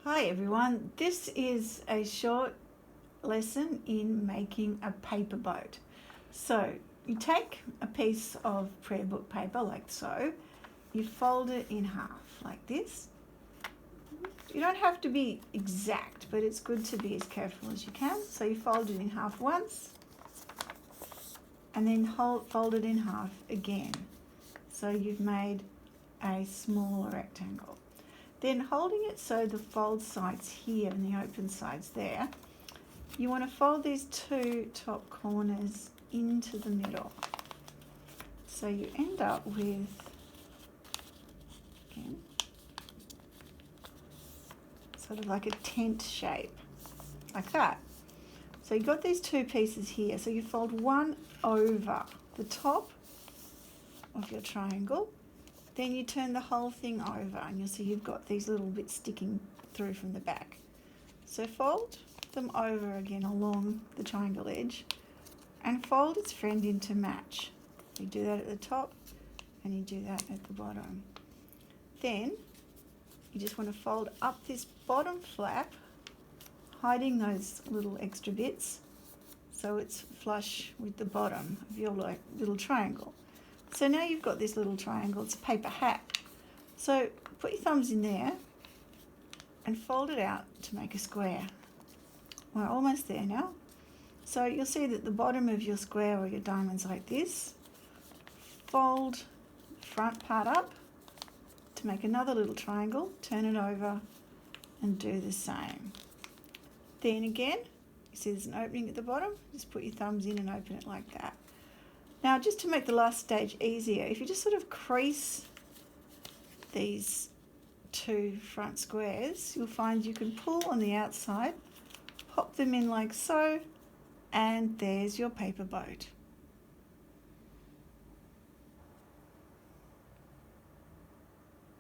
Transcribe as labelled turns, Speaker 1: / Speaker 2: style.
Speaker 1: Hi everyone, this is a short lesson in making a paper boat. So you take a piece of prayer book paper like so, you fold it in half like this. You don't have to be exact, but it's good to be as careful as you can. So you fold it in half once and then fold it in half again. So you've made a smaller rectangle. Then holding it so the fold sides here and the open sides there, you want to fold these two top corners into the middle. So you end up with, again, sort of like a tent shape, like that. So you've got these two pieces here. So you fold one over the top of your triangle. Then you turn the whole thing over and you'll see you've got these little bits sticking through from the back. So fold them over again along the triangle edge and fold its friend in to match. You do that at the top and you do that at the bottom. Then you just want to fold up this bottom flap, hiding those little extra bits so it's flush with the bottom of your little triangle. So now you've got this little triangle, it's a paper hat. So put your thumbs in there and fold it out to make a square. We're almost there now. So you'll see that the bottom of your square or your diamond's like this. Fold the front part up to make another little triangle, turn it over and do the same. Then again, you see there's an opening at the bottom, just put your thumbs in and open it like that. Now, just to make the last stage easier, if you just sort of crease these two front squares, you'll find you can pull on the outside, pop them in like so, and there's your paper boat.